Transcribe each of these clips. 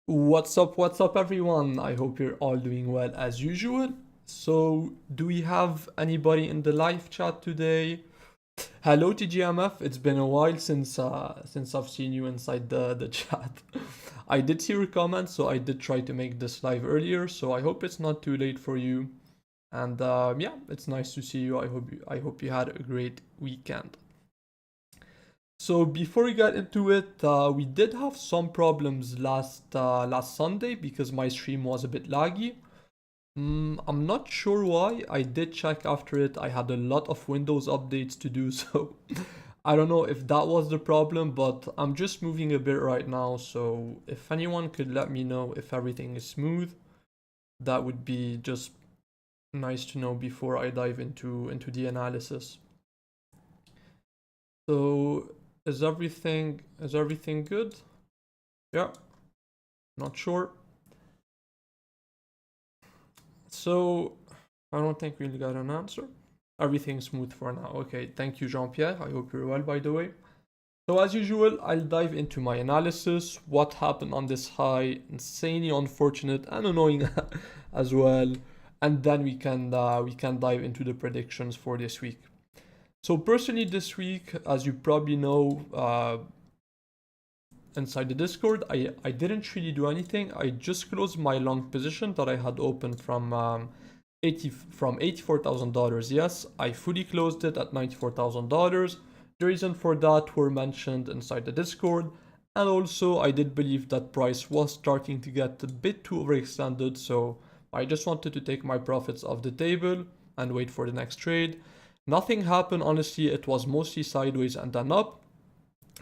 What's up, everyone? I hope you're all doing well as usual. So, do we have anybody in the live chat today? Hello, TGMF. It's been a while since I've seen you inside the chat. I did see your comments, so I did try to make this live earlier. So I hope it's not too late for you. And yeah, it's nice to see you. I hope you had a great weekend. So before we get into it, we did have some problems last Sunday because my stream was a bit laggy. I'm not sure why. I did check after it. I had a lot of Windows updates to do, so I don't know if that was the problem, but I'm just moving a bit right now. So if anyone could let me know if everything is smooth, that would be just nice to know before I dive into the analysis. So is everything good? Yeah, not sure. So I don't think we'll get an answer. Everything's smooth for now. Okay, thank you, Jean-Pierre. I hope you're well, by the way. So as usual, I'll dive into my analysis, what happened on this high, insanely unfortunate and annoying as well, and then we can dive into the predictions for this week. So personally, this week, as you probably know, inside the Discord, I didn't really do anything. I just closed my long position that I had opened from $84,000. Yes, I fully closed it at $94,000. The reason for that were mentioned inside the Discord, and also I did believe that price was starting to get a bit too overextended, so I just wanted to take my profits off the table and wait for the next trade. Nothing happened, honestly. It was mostly sideways and then up.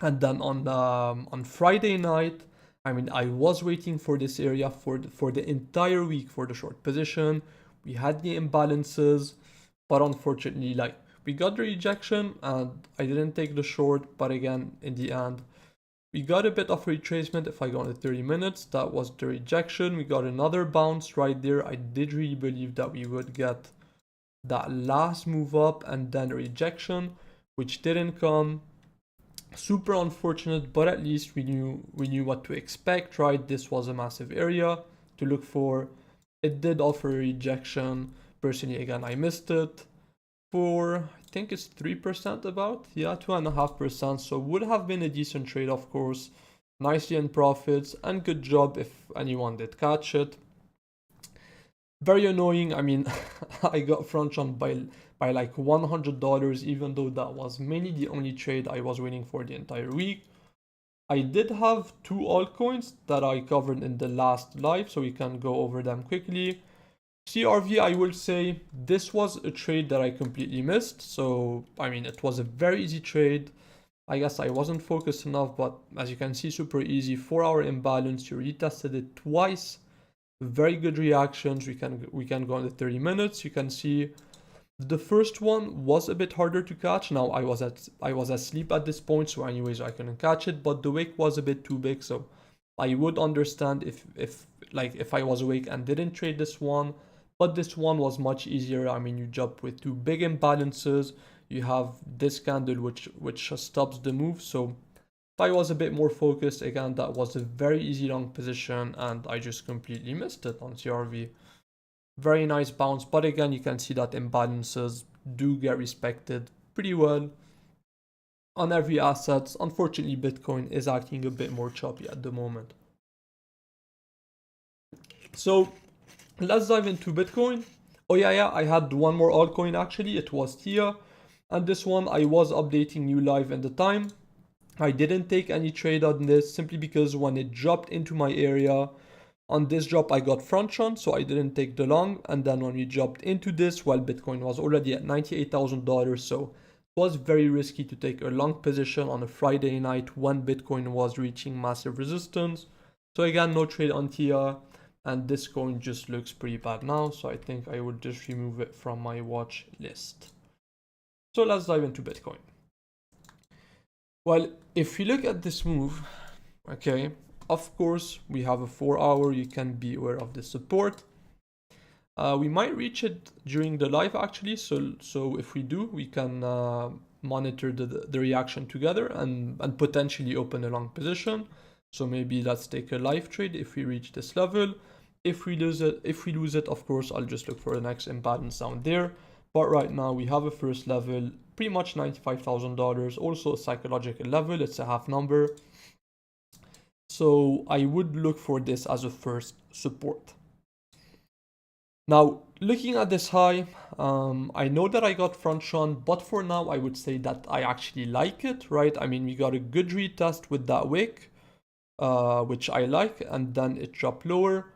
And then on Friday night, I mean, I was waiting for this area for the entire week for the short position. We had the imbalances, but unfortunately, like we got the rejection, and I didn't take the short. But again, in the end, we got a bit of retracement. If I go on the 30 minutes, that was the rejection. We got another bounce right there. I did really believe that we would get that last move up and then a rejection, which didn't come. Super unfortunate, but at least we knew what to expect, right? This was a massive area to look for. It did offer a rejection. Personally, again, I missed it for, I think it's 3% about, yeah, 2.5%. So would have been a decent trade, of course. Nicely in profits, and good job if anyone did catch it. Very annoying. I mean, I got front on by like $100, even though that was mainly the only trade I was waiting for the entire week. I did have two altcoins that I covered in the last live, so we can go over them quickly. CRV, I will say this was a trade that I completely missed. So, I mean, it was a very easy trade. I guess I wasn't focused enough, but as you can see, super easy. 4-hour imbalance, you retested it twice. Very good reactions. We can go on the 30 minutes. You can see the first one was a bit harder to catch. Now I was asleep at this point, so anyways I couldn't catch it. But the wick was a bit too big, so I would understand if I was awake and didn't trade this one. But this one was much easier. I mean, you jump with two big imbalances. You have this candle which stops the move. So if I was a bit more focused, again, that was a very easy long position, and I just completely missed it on CRV. Very nice bounce, but again, you can see that imbalances do get respected pretty well on every asset. Unfortunately, Bitcoin is acting a bit more choppy at the moment. So let's dive into Bitcoin. Oh yeah, I had one more altcoin actually. It was TIA, and this one I was updating you live in the time. I didn't take any trade on this simply because when it dropped into my area, on this drop I got front run, so I didn't take the long. And then when we dropped into this, well, Bitcoin was already at $98,000, so it was very risky to take a long position on a Friday night when Bitcoin was reaching massive resistance. So again, no trade on TIA, and this coin just looks pretty bad now, so I think I will just remove it from my watch list. So let's dive into Bitcoin. Well, if you look at this move, okay, of course we have a 4-hour. You can be aware of the support. We might reach it during the live actually, so if we do, we can monitor the reaction together and potentially open a long position. So maybe let's take a live trade if we reach this level. If we lose it, of course, I'll just look for the next imbalance down there. But right now we have a first level, pretty much $95,000, also a psychological level, it's a half number. So I would look for this as a first support. Now, looking at this high, I know that I got front shown, but for now I would say that I actually like it, right? I mean, we got a good retest with that wick, which I like, and then it dropped lower.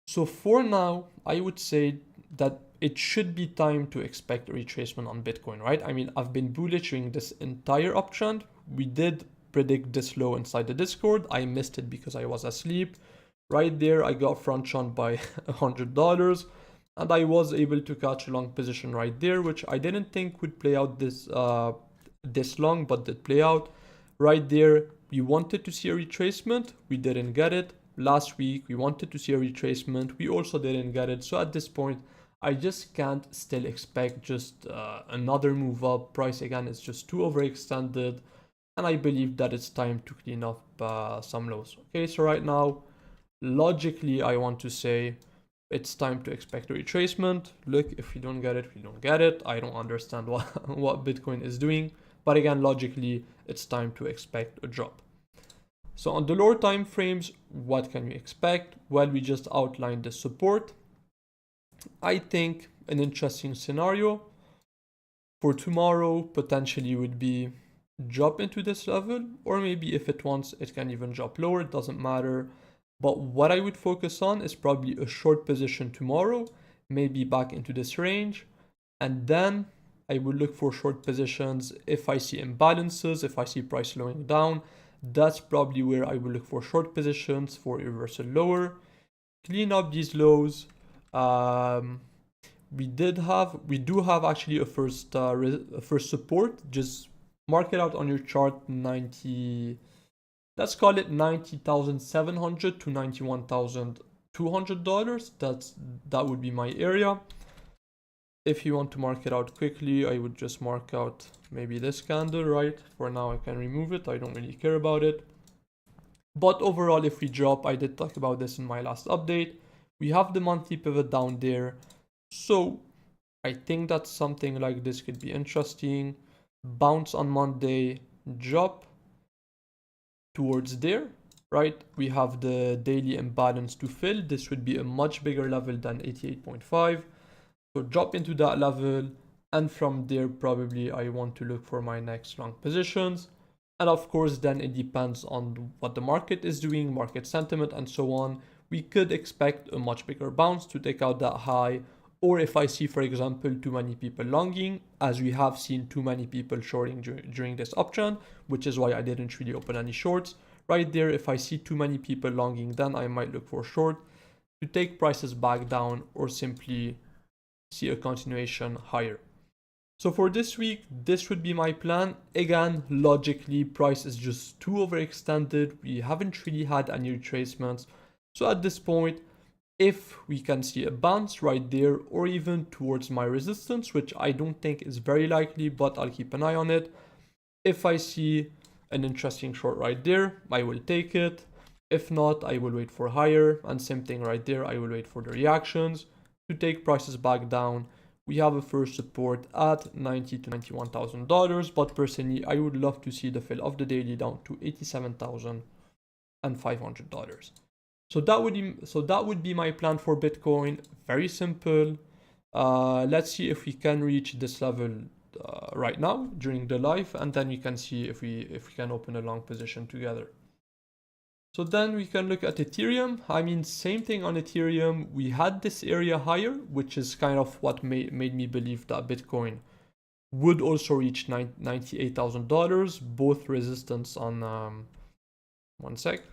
So for now, I would say that it should be time to expect a retracement on Bitcoin, right? I mean, I've been bullish during this entire uptrend. We did predict this low inside the Discord. I missed it because I was asleep. Right there, I got front shown by $100, and I was able to catch a long position right there, which I didn't think would play out this long, but did play out. Right there, we wanted to see a retracement. We didn't get it. Last week, we wanted to see a retracement. We also didn't get it. So at this point, I just can't still expect just another move up. Price again is just too overextended. And I believe that it's time to clean up some lows. Okay, so right now, logically, I want to say it's time to expect a retracement. Look, if we don't get it, we don't get it. I don't understand what Bitcoin is doing. But again, logically, it's time to expect a drop. So on the lower time frames, what can we expect? Well, we just outlined the support. I think an interesting scenario for tomorrow potentially would be drop into this level, or maybe if it wants, it can even drop lower, it doesn't matter. But what I would focus on is probably a short position tomorrow, maybe back into this range, and then I would look for short positions if I see imbalances, if I see price slowing down. That's probably where I will look for short positions for a reversal lower. Clean up these lows. We do have actually a first support. Just mark it out on your chart. 90. Let's call it $90,700 to $91,200. That would be my area. If you want to mark it out quickly, I would just mark out maybe this candle, right? For now, I can remove it. I don't really care about it. But overall, if we drop, I did talk about this in my last update. We have the monthly pivot down there. So I think that something like this could be interesting. Bounce on Monday, drop towards there, right? We have the daily imbalance to fill. This would be a much bigger level than 88.5. So drop into that level, and from there probably I want to look for my next long positions. And of course then it depends on what the market is doing, market sentiment and so on. We could expect a much bigger bounce to take out that high, or if I see, for example, too many people longing, as we have seen too many people shorting during this uptrend, which is why I didn't really open any shorts. Right there, if I see too many people longing, then I might look for short to take prices back down, or simply see a continuation higher. So for this week, this would be my plan. Again, logically, price is just too overextended. We haven't really had any retracements. So at this point, if we can see a bounce right there, or even towards my resistance, which I don't think is very likely, but I'll keep an eye on it. If I see an interesting short right there, I will take it. If not, I will wait for higher, and same thing right there, I will wait for the reactions to take prices back down. We have a first support at $90,000 to $91,000, but personally, I would love to see the fill of the daily down to $87,500. So that would be my plan for Bitcoin. Very simple. Let's see if we can reach this level right now during the live, and then we can see if we can open a long position together. So then we can look at Ethereum. I mean, same thing on Ethereum. We had this area higher, which is kind of what made me believe that Bitcoin would also reach $98,000. Both resistance on, one sec.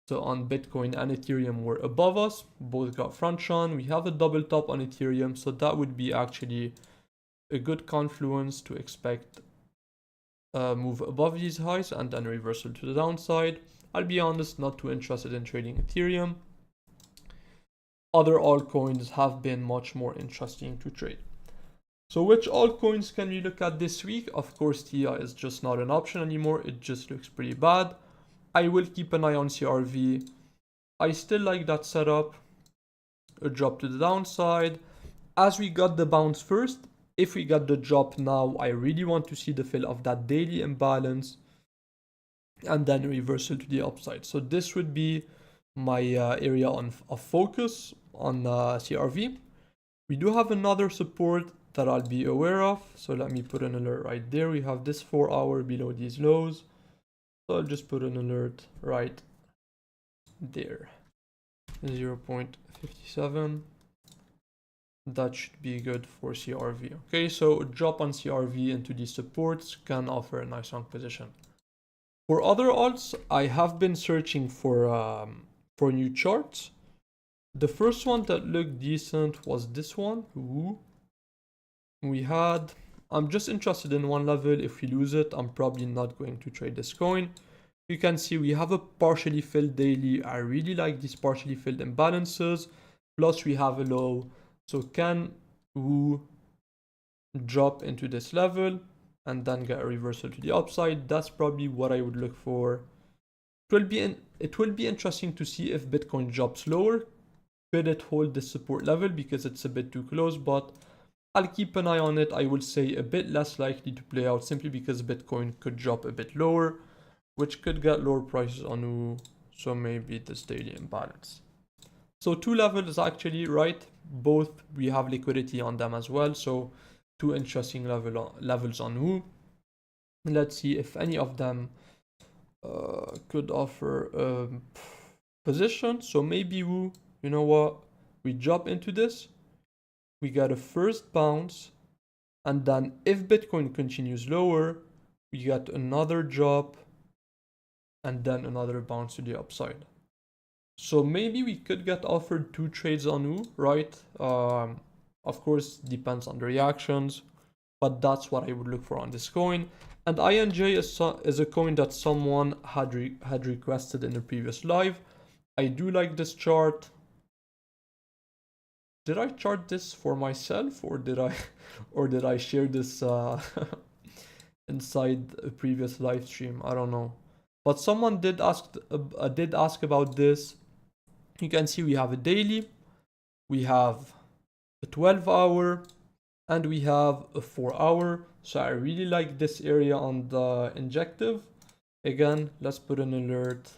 So on Bitcoin and Ethereum were above us. Both got front shown. We have a double top on Ethereum. So that would be actually a good confluence to expect a move above these highs and then a reversal to the downside. I'll be honest, not too interested in trading Ethereum. Other altcoins have been much more interesting to trade. So which altcoins can we look at this week? Of course, TIA is just not an option anymore. It just looks pretty bad. I will keep an eye on CRV. I still like that setup. A drop to the downside. As we got the bounce first, if we got the drop now, I really want to see the fill of that daily imbalance and then reversal to the upside. So this would be my area of focus on CRV. We do have another support that I'll be aware of. So let me put an alert right there. We have this 4 hour below these lows. So I'll just put an alert right there. 0.57. That should be good for CRV. Okay, so a drop on CRV into these supports can offer a nice long position. For other alts, I have been searching for new charts. The first one that looked decent was this one. Ooh. I'm just interested in one level. If we lose it, I'm probably not going to trade this coin. You can see we have a partially filled daily. I really like these partially filled imbalances. Plus we have a low. So can Wu drop into this level and then get a reversal to the upside? That's probably what I would look for. It will be interesting to see if Bitcoin drops lower. Could it hold this support level because it's a bit too close, but I'll keep an eye on it. I would say a bit less likely to play out simply because Bitcoin could drop a bit lower, which could get lower prices on Wu. So maybe this daily imbalance. So two levels actually, right? Both we have liquidity on them as well. So two interesting levels on Wu. Let's see if any of them could offer a position. So maybe Wu, you know what? We drop into this. We get a first bounce. And then if Bitcoin continues lower, we get another drop. And then another bounce to the upside. So maybe we could get offered two trades on Wu, right? Of course, depends on the reactions, but that's what I would look for on this coin. And INJ is a coin that someone had requested in the previous live. I do like this chart. Did I chart this for myself, or did I share this inside a previous live stream? I don't know. But someone did ask about this. You can see we have a daily, we have a 12 hour, and we have a 4 hour. So I really like this area on the injective. Again, let's put an alert.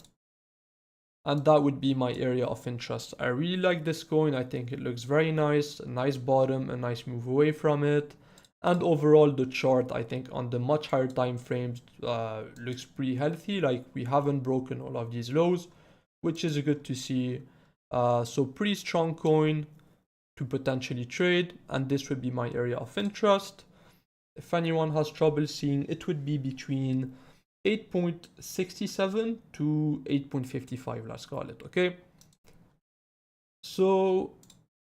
And that would be my area of interest. I really like this coin. I think it looks very nice, a nice bottom, a nice move away from it. And overall, the chart, I think on the much higher time frames, looks pretty healthy. Like we haven't broken all of these lows, which is good to see. So pretty strong coin to potentially trade, and this would be my area of interest. If anyone has trouble seeing, it would be between 8.67 to 8.55, let's call it, okay? So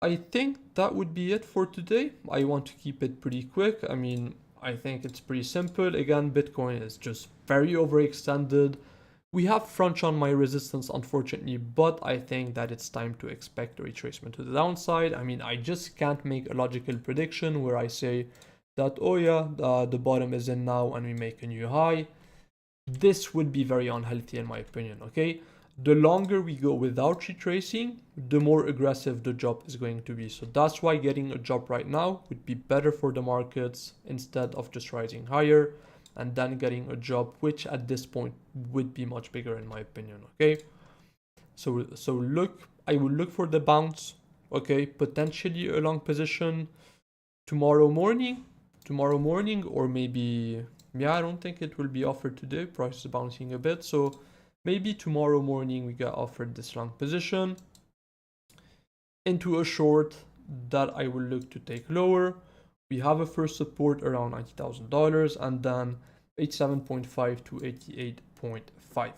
I think that would be it for today. I want to keep it pretty quick. I mean, I think it's pretty simple. Again, Bitcoin is just very overextended. We have front on my resistance, unfortunately, but I think that it's time to expect a retracement to the downside. I mean, I just can't make a logical prediction where I say that, oh yeah, the bottom is in now and we make a new high. This would be very unhealthy in my opinion, okay? The longer we go without retracing, the more aggressive the drop is going to be. So that's why getting a drop right now would be better for the markets instead of just rising higher and then getting a drop, which at this point would be much bigger in my opinion, okay? So I will look for the bounce, okay? Potentially a long position tomorrow morning, or maybe, yeah, I don't think it will be offered today. Price is bouncing a bit, so maybe tomorrow morning we get offered this long position into a short that I will look to take lower. We have a first support around $90,000 and then 87.5 to 88.5.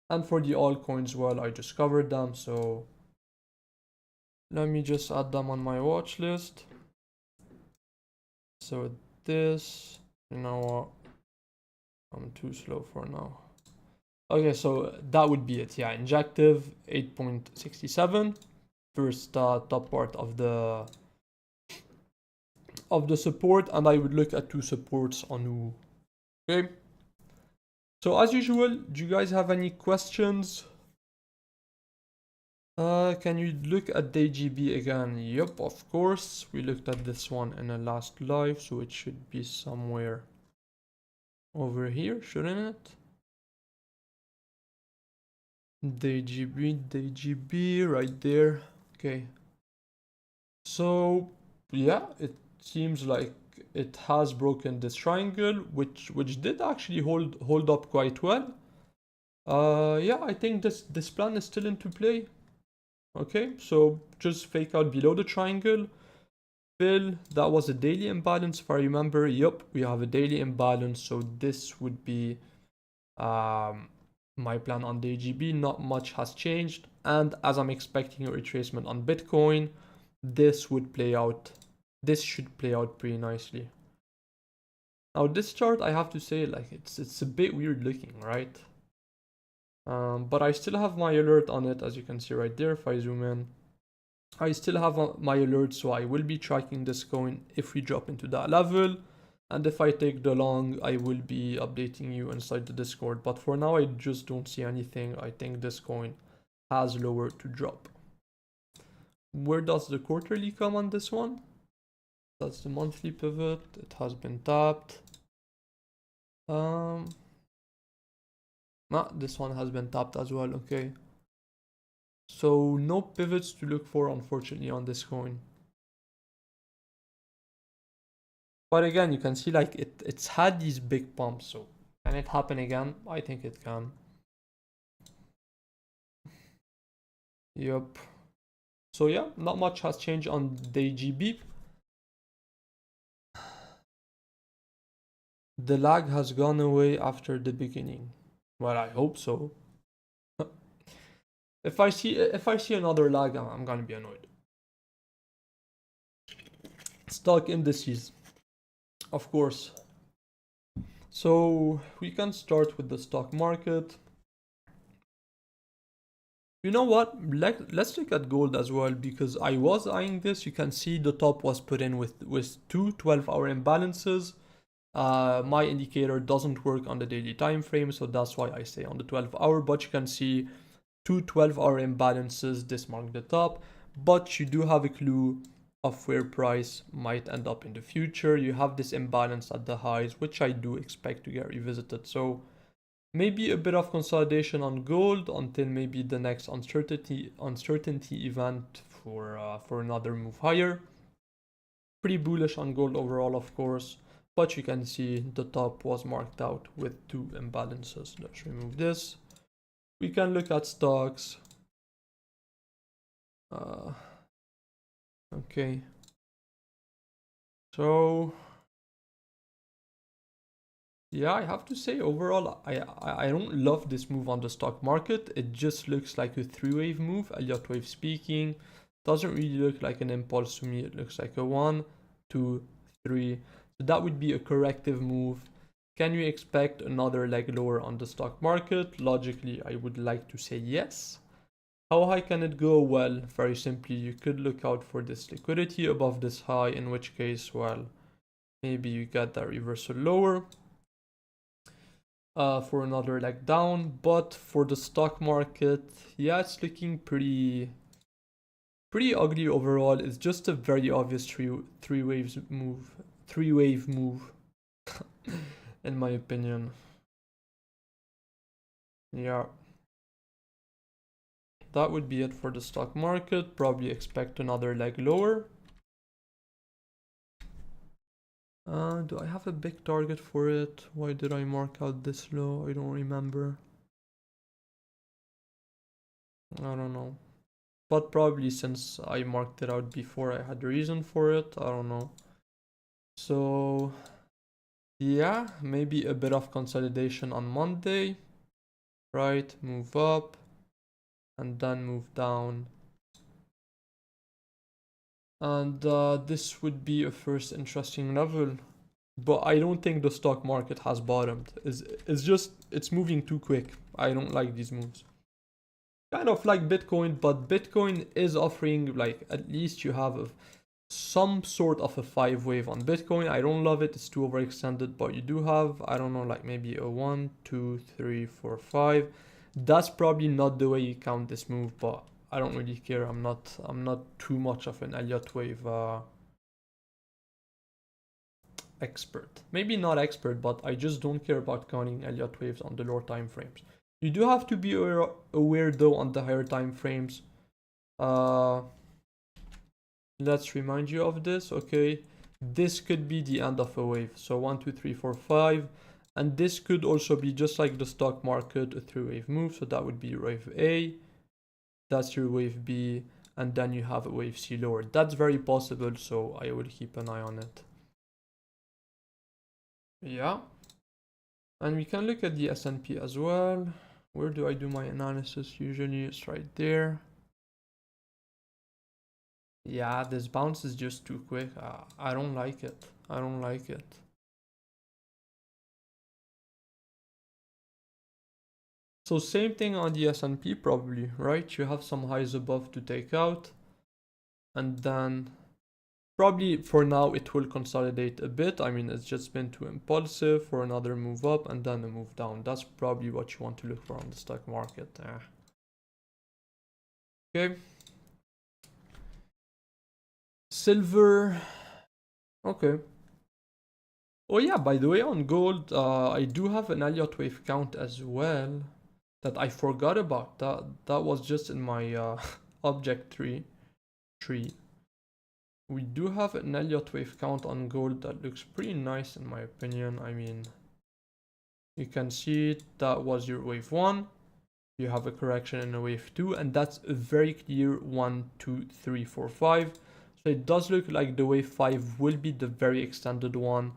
And for the altcoins, well, I just covered them, so let me just add them on my watch list. So this, you know what, I'm too slow for now. Okay, so that would be it. Yeah, injective 8.67, first top part of the support, and I would look at two supports on Wu. Okay, So as usual, do you guys have any questions? Can you look at the GB again? Yep, of course. We looked at this one in the last live, so it should be somewhere over here, shouldn't it? DGB right there. Okay. So yeah, it seems like it has broken this triangle, which did actually hold up quite well. Yeah, I think this plan is still into play. Okay, so just fake out below the triangle. Fill, that was a daily imbalance if I remember. Yup, we have a daily imbalance, so this would be my plan on the AGB. Not much has changed, and as I'm expecting a retracement on Bitcoin, this should play out pretty nicely. Now this chart, I have to say, like it's a bit weird looking, right? But I still have my alert on it, as you can see right there. If I zoom in, I still have my alert, so I will be tracking this coin if we drop into that level. And if I take the long, I will be updating you inside the Discord. But for now, I just don't see anything. I think this coin has lower to drop. Where does the quarterly come on this one? That's the monthly pivot. It has been tapped. This one has been tapped as well. Okay. So no pivots to look for, unfortunately, on this coin. But again, you can see like it's had these big pumps. So can it happen again? I think it can. Yep. So yeah, not much has changed on the GB. The lag has gone away after the beginning. Well, I hope so. If I see another lag, I'm gonna be annoyed. Stock indices, of course. So we can start with the stock market. You know what? Let's look at gold as well, because I was eyeing this. You can see the top was put in with two 12-hour imbalances. My indicator doesn't work on the daily time frame, so that's why I say on the 12-hour. But you can see two 12-hour imbalances. This marked the top, but you do have a clue of where price might end up in the future. You have this imbalance at the highs, which I do expect to get revisited. So maybe a bit of consolidation on gold until maybe the next uncertainty event for another move higher. Pretty bullish on gold overall, of course, but you can see the top was marked out with two imbalances. Let's remove this. We can look at stocks. Okay. So yeah, I have to say overall, I don't love this move on the stock market. It just looks like a three-wave move, Elliott wave speaking. Doesn't really look like an impulse to me. It looks like a 1, 2, 3. So that would be a corrective move. Can you expect another leg lower on the stock market? Logically, I would like to say yes. How high can it go? Well, very simply, you could look out for this liquidity above this high, in which case, well, maybe you get that reversal lower for another leg down. But for the stock market, yeah, it's looking pretty ugly overall. It's just a very obvious three wave move in my opinion. Yeah, that would be it for the stock market. Probably expect another leg lower. Do I have a big target for it? Why did I mark out this low? I don't remember. I don't know. But probably since I marked it out before, I had a reason for it. I don't know. So yeah, maybe a bit of consolidation on Monday. Right, move up and then move down. And this would be a first interesting level. But I don't think the stock market has bottomed. It's moving too quick. I don't like these moves. Kind of like Bitcoin, but Bitcoin is offering, like, at least you have some sort of a 5 wave on Bitcoin. I don't love it, it's too overextended, but you do have, I don't know, like maybe a 1, 2, 3, 4, 5. That's probably not the way you count this move, but I don't really care. I'm not too much of an Elliott wave expert. Maybe not expert, but I just don't care about counting Elliott waves on the lower time frames. You do have to be aware though on the higher time frames. Let's remind you of this. Okay, this could be the end of a wave. So 1, 2, 3, 4, 5. And this could also be just like the stock market, a 3-wave move. So that would be wave A. That's your wave B. And then you have a wave C lower. That's very possible. So I will keep an eye on it. Yeah. And we can look at the S&P as well. Where do I do my analysis? Usually it's right there. Yeah, this bounce is just too quick. I don't like it. I don't like it. So same thing on the S&P probably, right? You have some highs above to take out. And then probably for now it will consolidate a bit. I mean, it's just been too impulsive for another move up and then a move down. That's probably what you want to look for on the stock market. Okay. Silver. Okay. Oh yeah, by the way, on gold, I do have an Elliott wave count as well that I forgot about. That was just in my object tree. We do have an Elliott wave count on gold that looks pretty nice in my opinion. I mean, you can see that was your wave 1. You have a correction in a wave 2, and that's a very clear 1, 2, 3, 4, 5. So it does look like the wave 5 will be the very extended one.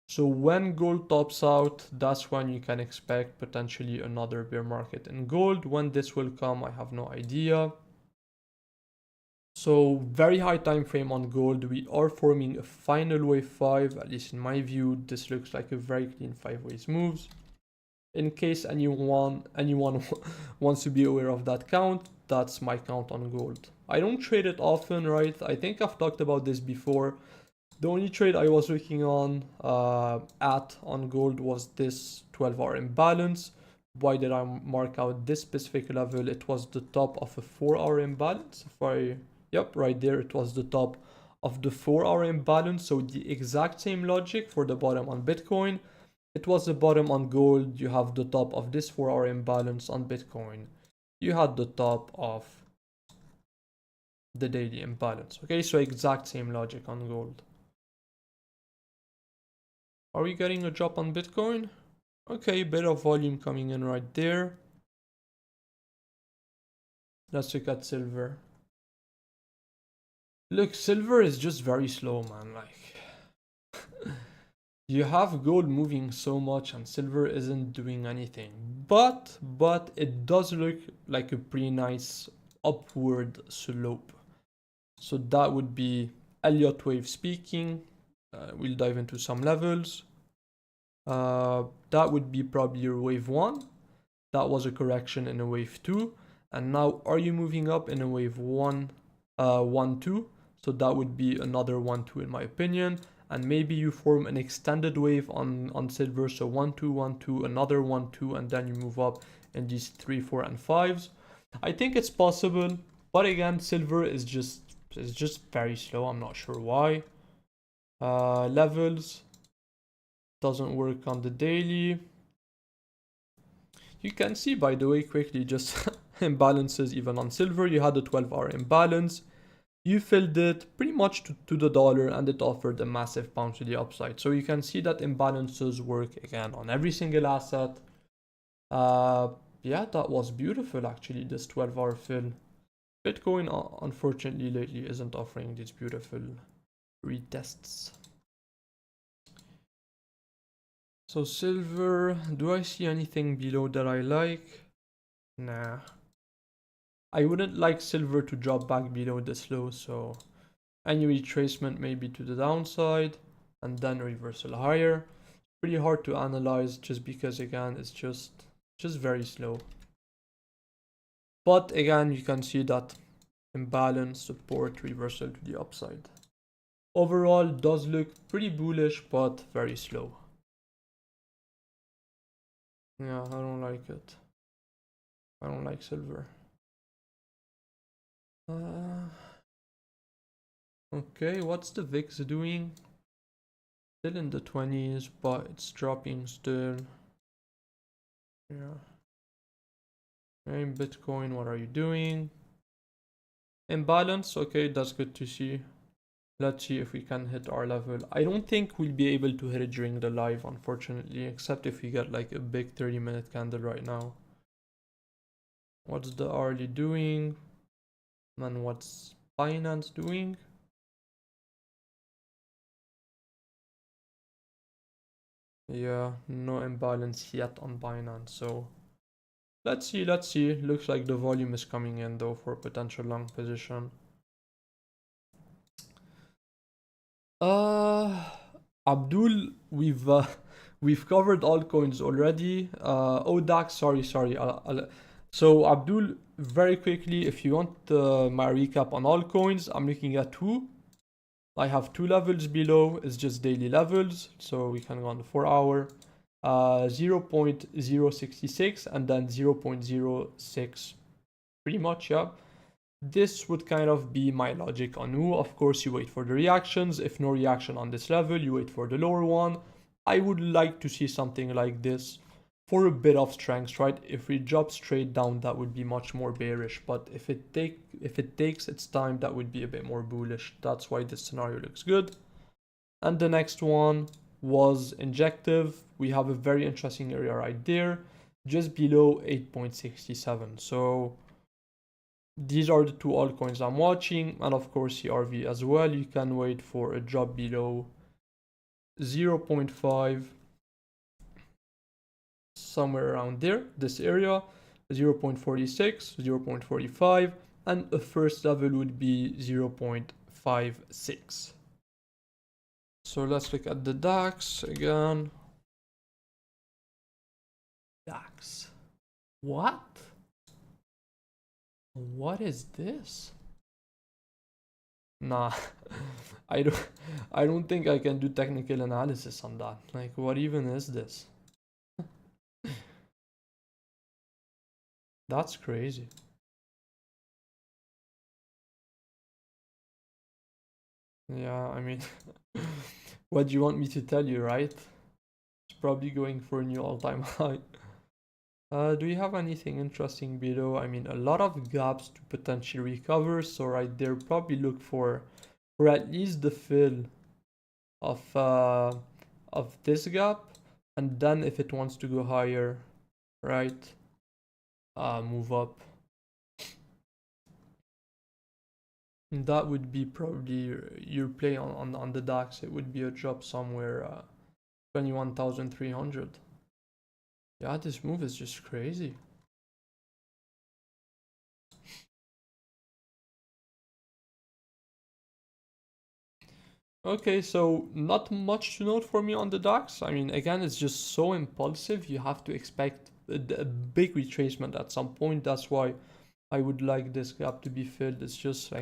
So when gold tops out, that's when you can expect potentially another bear market in gold. When this will come, I have no idea. So very high time frame on gold. We are forming a final wave 5, at least in my view. This looks like a very clean 5 ways moves. In case anyone wants to be aware of that count, that's my count on gold. I don't trade it often, right? I think I've talked about this before. The only trade I was looking on on gold was this 12-hour imbalance. Why did I mark out this specific level? It was the top of a 4-hour imbalance. Yep, right there, it was the top of the 4-hour imbalance. So the exact same logic for the bottom on Bitcoin. It was the bottom on gold. You have the top of this 4-hour imbalance on Bitcoin. You had the top of the daily imbalance. Okay, so exact same logic on gold. Are we getting a drop on Bitcoin? Okay, bit of volume coming in right there. Let's look at silver. Look, silver is just very slow, man. Like, you have gold moving so much and silver isn't doing anything. But it does look like a pretty nice upward slope. So that would be Elliott wave speaking. We'll dive into some levels. That would be probably your wave 1. That was a correction in a wave 2. And now are you moving up in a wave 1, 1, 2? So that would be another 1, 2 in my opinion. And maybe you form an extended wave on silver. So 1, 2, 1, 2, another 1, 2, and then you move up in these 3, 4, and 5s. I think it's possible. But again, silver is just very slow. I'm not sure why. Levels doesn't work on the daily. You can see, by the way, quickly just imbalances even on silver. You had a 12-hour imbalance. You filled it pretty much to the dollar and it offered a massive bounce to the upside. So you can see that imbalances work again on every single asset. Yeah, that was beautiful actually, this 12-hour fill. Bitcoin, unfortunately, lately isn't offering these beautiful retests. So silver, do I see anything below that I like? Nah. I wouldn't like silver to drop back below this low, so any retracement maybe to the downside and then reversal higher. Pretty hard to analyze just because again it's just very slow. But again, you can see that imbalance, support, reversal to the upside. Overall, does look pretty bullish, but very slow. Yeah, I don't like it. I don't like silver. Okay, what's the VIX doing? Still in the 20s, but it's dropping still. Yeah. Hey, Bitcoin, what are you doing? Imbalance, okay, that's good to see. Let's see if we can hit our level. I don't think we'll be able to hit it during the live, unfortunately, except if we get like a big 30-minute candle right now. What's the hourly doing? And what's Binance doing? Yeah, no imbalance yet on Binance, so let's see, let's see. Looks like the volume is coming in though for a potential long position. Abdul, we've covered all coins already. Dax, sorry. So Abdul, very quickly, if you want my recap on all coins, I'm looking at two. I have two levels below. It's just daily levels, so we can go on the 4 hour. 0.066 and then 0.06, pretty much, yeah. This would kind of be my logic on who. Of course, you wait for the reactions. If no reaction on this level, you wait for the lower one. I would like to see something like this for a bit of strength, right? If we drop straight down, that would be much more bearish. But if it takes its time, that would be a bit more bullish. That's why this scenario looks good. And the next one was injective. We have a very interesting area right there, just below 8.67. So these are the two altcoins I'm watching, and of course CRV as well. You can wait for a drop below 0.5, somewhere around there, this area, 0.46, 0.45, and a first level would be 0.56. So let's look at the DAX again. DAX. What? What is this? Nah, I don't think I can do technical analysis on that. Like, what even is this? That's crazy. Yeah, I mean, what do you want me to tell you, right? It's probably going for a new all-time high. Do you have anything interesting below? I mean, a lot of gaps to potentially recover, so right there, probably look for at least the fill of this gap, and then if it wants to go higher, right, move up. That would be probably your play on the DAX. It would be a drop somewhere 21,300. Yeah, this move is just crazy. Okay, so not much to note for me on the DAX. I mean, again, it's just so impulsive. You have to expect a big retracement at some point. That's why I would like this gap to be filled. It's just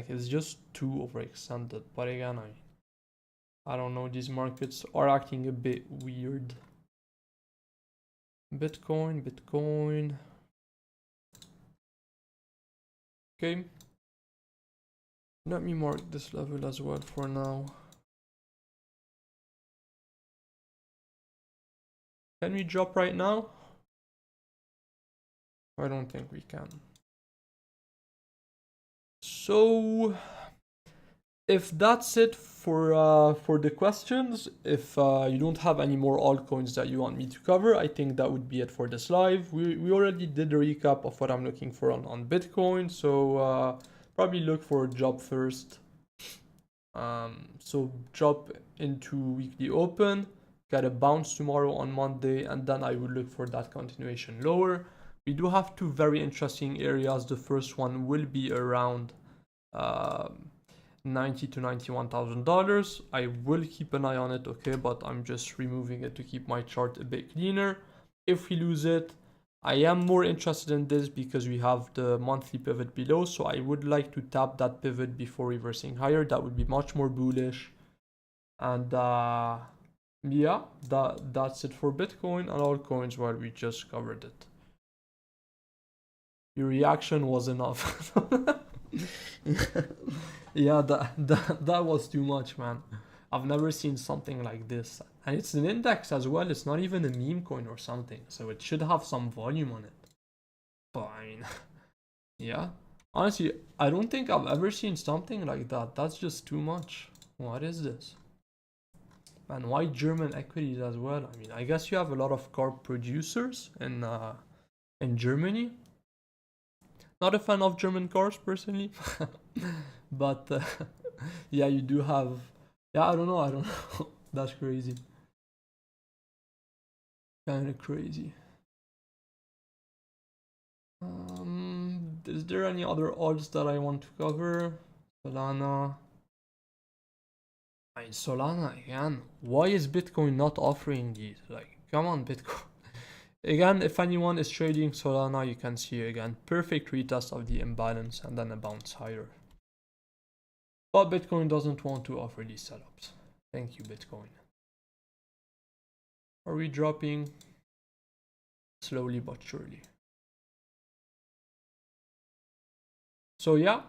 too overextended. But again, I don't know. These markets are acting a bit weird. Bitcoin. Okay. Let me mark this level as well for now. Can we drop right now? I don't think we can. So if that's it for the questions, if you don't have any more altcoins that you want me to cover, I think that would be it for this live. We already did a recap of what I'm looking for on Bitcoin, so probably look for a drop first. So drop into weekly open, get a bounce tomorrow on Monday, and then I would look for that continuation lower. We do have two very interesting areas. The first one will be around $90,000 to $91,000. I will keep an eye on it, okay, but I'm just removing it to keep my chart a bit cleaner. If we lose it, I am more interested in this because we have the monthly pivot below, so I would like to tap that pivot before reversing higher. That would be much more bullish. And yeah, that's it for Bitcoin and all coins. Well, we just covered it. Your reaction was enough. Yeah, that was too much, man. I've never seen something like this. And it's an index as well. It's not even a meme coin or something. So it should have some volume on it. But I mean, yeah. Honestly, I don't think I've ever seen something like that. That's just too much. What is this? And why German equities as well? I mean, I guess you have a lot of car producers in Germany. Not a fan of German cars personally, but yeah, you do have. Yeah, I don't know. I don't know. That's crazy. Kind of crazy. Is there any other odds that I want to cover? Solana. I mean, Solana again. Why is Bitcoin not offering these? Like, come on, Bitcoin. Again, if anyone is trading Solana, you can see again perfect retest of the imbalance and then a bounce higher. But Bitcoin doesn't want to offer these setups. Thank you, Bitcoin. Are we dropping? Slowly but surely. So yeah,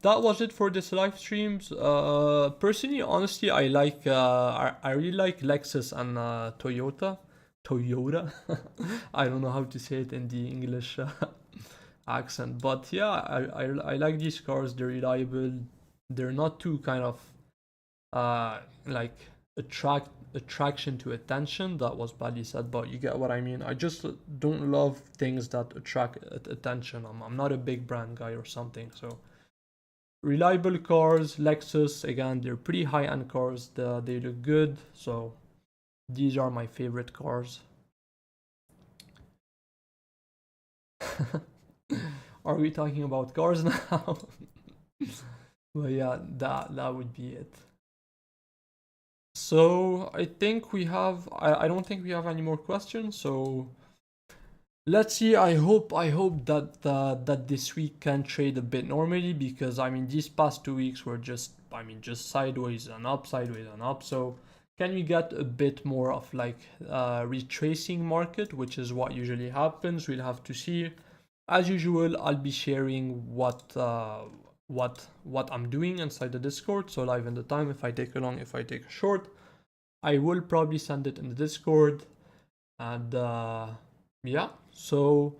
that was it for this live streams. Personally, honestly, I like I really like Lexus and Toyota. I don't know how to say it in the English accent, but yeah, I like these cars. They're reliable. They're not too kind of like attraction to attention. That was badly said, but you get what I mean. I just don't love things that attract attention. I'm not a big brand guy or something. So reliable cars, Lexus, again, they're pretty high-end cars. They look good. So these are my favorite cars. Are we talking about cars now? But yeah, that would be it. So I think we have. I don't think we have any more questions. So let's see. I hope that that this week can trade a bit normally, because I mean these past 2 weeks were just sideways and up, sideways and up. So can we get a bit more of like retracing market, which is what usually happens. We'll have to see. As usual, I'll be sharing what I'm doing inside the Discord. So live in the time, if I take a long, if I take a short, I will probably send it in the Discord. And yeah, so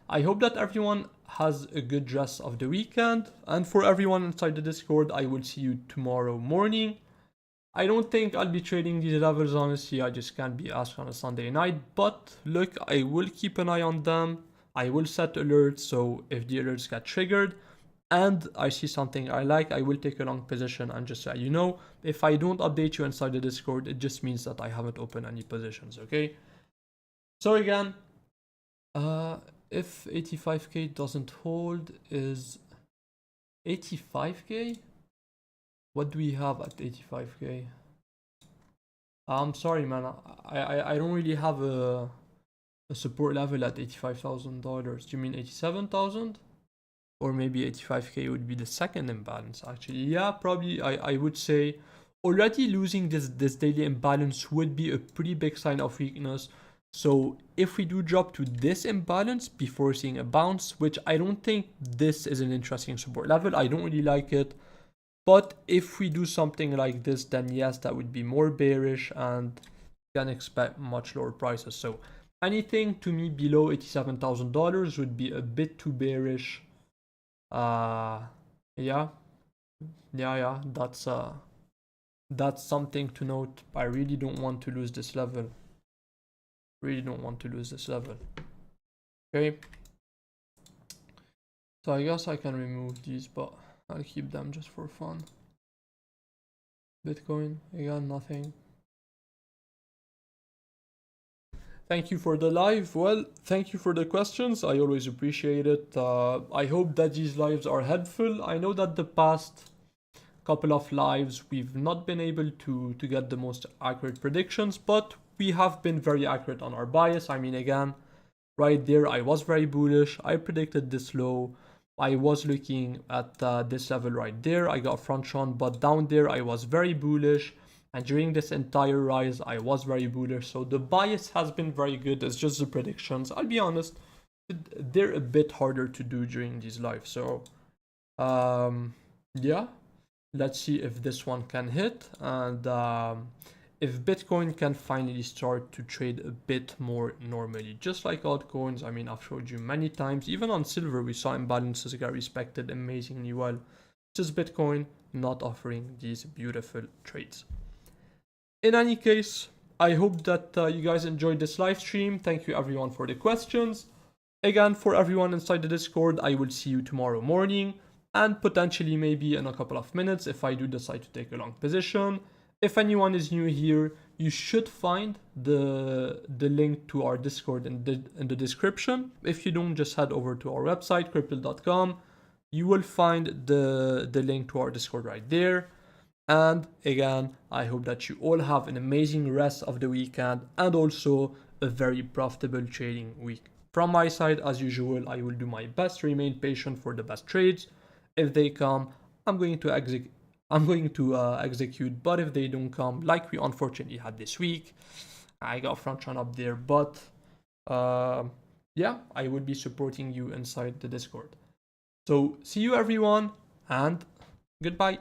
I hope that everyone has a good rest of the weekend. And for everyone inside the Discord, I will see you tomorrow morning. I don't think I'll be trading these levels, honestly. I just can't be asked on a Sunday night. But look, I will keep an eye on them. I will set alerts, so if the alerts get triggered and I see something I like, I will take a long position and just let you know. If I don't update you inside the Discord, it just means that I haven't opened any positions, okay? So again, if 85k doesn't hold, is 85k? What do we have at 85k? I'm sorry, man. I don't really have a support level at $85,000. Do you mean 87,000? Or maybe 85k would be the second imbalance, actually. Yeah, probably. I would say already losing this daily imbalance would be a pretty big sign of weakness. So if we do drop to this imbalance before seeing a bounce, which I don't think this is an interesting support level, I don't really like it. But if we do something like this, then yes, that would be more bearish and you can expect much lower prices. So anything to me below $87,000 would be a bit too bearish. Yeah, that's something to note. I really don't want to lose this level. Really don't want to lose this level. Okay. So I guess I can remove these, but I'll keep them just for fun. Bitcoin, again, nothing. Thank you for the live. Well, thank you for the questions. I always appreciate it. I hope that these lives are helpful. I know that the past couple of lives we've not been able to get the most accurate predictions, but we have been very accurate on our bias. I mean, again, right there, I was very bullish. I predicted this low. I was looking at this level right there. I got front shot, but down there I was very bullish. And during this entire rise, I was very bullish. So the bias has been very good. It's just the predictions. I'll be honest, they're a bit harder to do during these lives. So yeah, let's see if this one can hit, and if Bitcoin can finally start to trade a bit more normally, just like altcoins. I mean, I've showed you many times, even on silver, we saw imbalances get respected amazingly well. Just Bitcoin not offering these beautiful trades. In any case, I hope that you guys enjoyed this live stream. Thank you everyone for the questions. Again, for everyone inside the Discord, I will see you tomorrow morning, and potentially maybe in a couple of minutes if I do decide to take a long position. If anyone is new here, you should find the link to our Discord in the description. If you don't, just head over to our website, crypto.com. You will find the link to our Discord right there. And again, I hope that you all have an amazing rest of the weekend and also a very profitable trading week. From my side, as usual, I will do my best to remain patient for the best trades. If they come, I'm going to execute, but if they don't come, like we unfortunately had this week, I got front run up there, but yeah, I will be supporting you inside the Discord. So see you everyone, and goodbye.